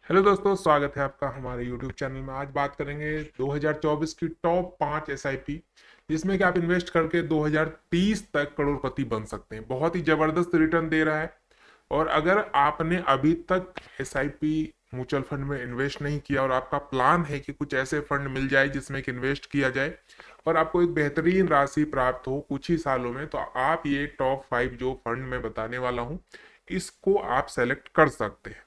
Hello दोस्तों, स्वागत है आपका हमारे YouTube चैनल में। आज बात करेंगे 2024 की टॉप 5 एसआईपी जिसमें कि आप इन्वेस्ट करके 2030 तक करोड़पति बन सकते हैं। बहुत ही जबरदस्त रिटर्न दे रहा है। और अगर आपने अभी तक एसआईपी म्यूचुअल फंड में इन्वेस्ट नहीं किया और आपका प्लान है कि कुछ ऐसे फंड मिल जाए जिसमें कि इन्वेस्ट किया जाए और आपको एक बेहतरीन राशि प्राप्त हो कुछ ही सालों में, तो आप ये टॉप 5 जो फंड मैं बताने वाला हूँ इसको आप सेलेक्ट कर सकते हैं।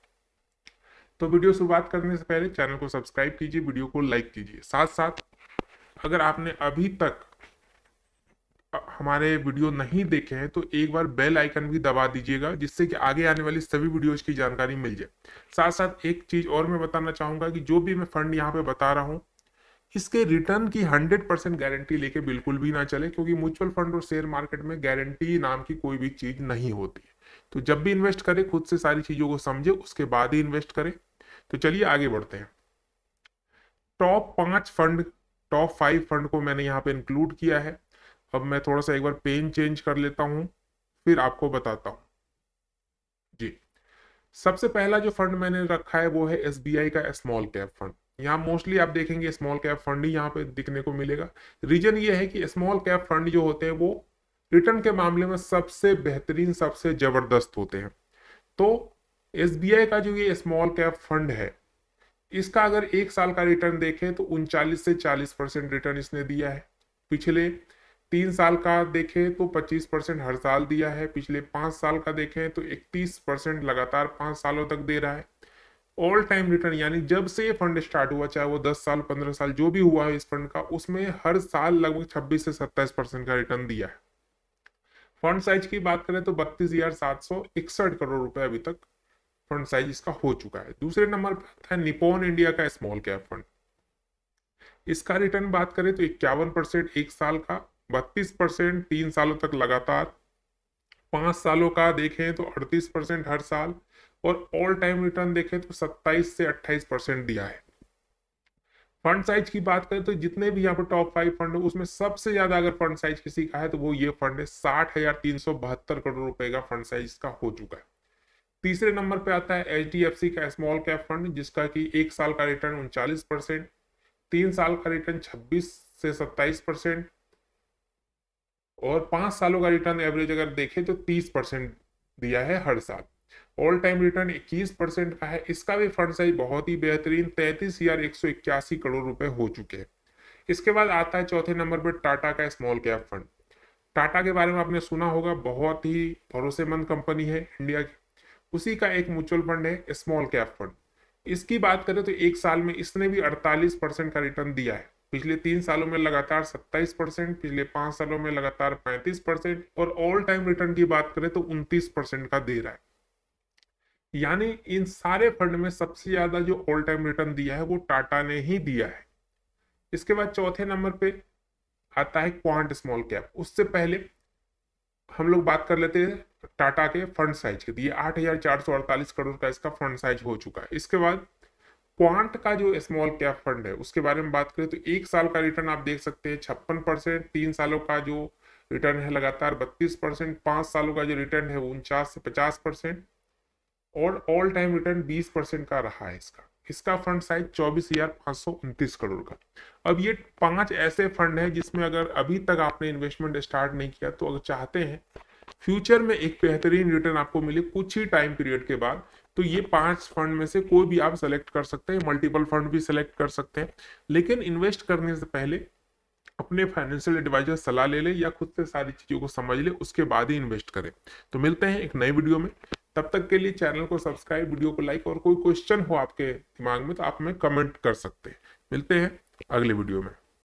तो वीडियो शुरुआत करने से पहले चैनल को सब्सक्राइब कीजिए, वीडियो को लाइक कीजिए। साथ साथ अगर आपने अभी तक हमारे वीडियो नहीं देखे हैं तो एक बार बेल आइकन भी दबा दीजिएगा, जिससे कि आगे आने वाली सभी वीडियोज की जानकारी मिल जाए। साथ साथ एक चीज और मैं बताना चाहूंगा कि जो भी मैं फंड यहाँ पे बता रहा हूँ इसके रिटर्न की 100% गारंटी लेके बिल्कुल भी ना चले, क्योंकि म्यूचुअल फंड और शेयर मार्केट में गारंटी नाम की कोई भी चीज नहीं होती है। तो जब भी इन्वेस्ट करें खुद से सारी चीजों को समझे, उसके बाद ही इन्वेस्ट करें। तो चलिए आगे बढ़ते हैं। टॉप 5 फंड, टॉप 5 फंड को मैंने यहाँ पे इंक्लूड किया है। अब मैं थोड़ा सा एक बार पेन चेंज कर लेता हूँ, फिर आपको बताता हूँ। जी, सबसे पहला जो फंड मैंने रखा है वो है एसबीआई का स्मॉल कैप फंड। यहाँ मोस्टली आप देखेंगे स्मॉल कैप फंड ही यहाँ पे दिखने को मिलेगा। रीजन ये है कि स्मॉल कैप फंड जो होते हैं वो रिटर्न के मामले में सबसे बेहतरीन, सबसे जबरदस्त होते हैं। तो एसबीआई का जो ये स्मॉल कैप फंड है इसका अगर एक साल का रिटर्न देखें तो 39 से 40% रिटर्न इसने दिया है। पिछले 3 साल का देखें तो 25% हर साल दिया है। पिछले 5 साल का देखें तो 31% लगातार 5 सालों तक दे रहा है। ऑल टाइम रिटर्न यानी जब से ये फंड स्टार्ट हुआ, चाहे वो 10 साल 15 साल जो भी हुआ है इस फंड का, उसमें हर साल लगभग 26 से 27% का रिटर्न दिया है। फंड साइज की बात करें तो 32,761 करोड़ रुपए अभी तक फंड साइज इसका हो चुका है। दूसरे नंबर पर आता है निप्पॉन इंडिया का स्मॉल कैप फंड। इसका रिटर्न बात करें तो 51% एक साल का, 32% 3 सालों तक लगातार, 5 सालों का देखें तो 38% हर साल, और ऑल टाइम रिटर्न देखें तो 27 से 28% दिया है। फंड साइज की बात करें तो जितने भी यहाँ पर टॉप 5 फंड है उसमें सबसे ज्यादा अगर फंड साइज किसी का है तो वो ये फंड है। 60,372 करोड़ रुपए का फंड साइज इसका हो चुका है। तीसरे नंबर पे आता है एचडीएफसी का स्मॉल कैप फंड, जिसका कि एक साल का रिटर्न 39%, 3 साल का रिटर्न 26 से 27% और 5 सालों का रिटर्न एवरेज अगर देखें तो 30% दिया है हर साल। ऑल टाइम रिटर्न 21% का है। इसका भी फंड साइज बहुत ही बेहतरीन 33,181 करोड़ रुपए हो चुके हैं। इसके बाद आता है चौथे नंबर पर टाटा का स्मॉल कैप फंड। टाटा के बारे में आपने सुना होगा, बहुत ही भरोसेमंद कंपनी है इंडिया की। उसी का एक म्यूचुअल फंड है स्मॉल कैप फंड। इसकी बात करें तो एक साल में इसने भी 48% का रिटर्न दिया है। पिछले 3 सालों में लगातार 27%, पिछले 5 सालों में लगातार 35%, और ऑल टाइम रिटर्न की बात करें तो 29% का दे रहा है। यानी इन सारे फंड में सबसे ज्यादा जो ऑल टाइम रिटर्न दिया है वो टाटा ने ही दिया है। इसके बाद चौथे नंबर पे आता है क्वांट स्मॉल कैप। उससे पहले हम लोग बात कर लेते हैं टाटा के फंड साइज के। ये 8,448 करोड़ का इसका फंड साइज हो चुका है। इसके बाद क्वांट का जो स्मॉल कैप फंड है उसके बारे में बात करें तो एक साल का रिटर्न आप देख सकते हैं 56%, 3 सालों का जो रिटर्न है लगातार 32%, 5 सालों का जो रिटर्न है वो 49 से 50%, और ऑल टाइम रिटर्न 20% का रहा है इसका। इसका फंड साइज 24,529 करोड़ का। अब ये 5 ऐसे फंड हैं जिसमें अगर अभी तक आपने इन्वेस्टमेंट स्टार्ट नहीं किया तो अगर चाहते हैं फ्यूचर में एक बेहतरीन रिटर्न आपको मिले कुछ ही टाइम पीरियड के बाद, तो ये 5 फंड में से कोई भी आप सेलेक्ट कर सकते हैं। मल्टीपल फंड भी सेलेक्ट कर सकते हैं, लेकिन इन्वेस्ट करने से पहले अपने फाइनेंशियल एडवाइजर सलाह ले ले या खुद से सारी चीजों को समझ ले, उसके बाद ही इन्वेस्ट करें। तो मिलते हैं एक नई वीडियो में। तब तक के लिए चैनल को सब्सक्राइब, वीडियो को लाइक, और कोई क्वेश्चन हो आपके दिमाग में तो आप हमें कमेंट कर सकते हैं। मिलते हैं अगले वीडियो में।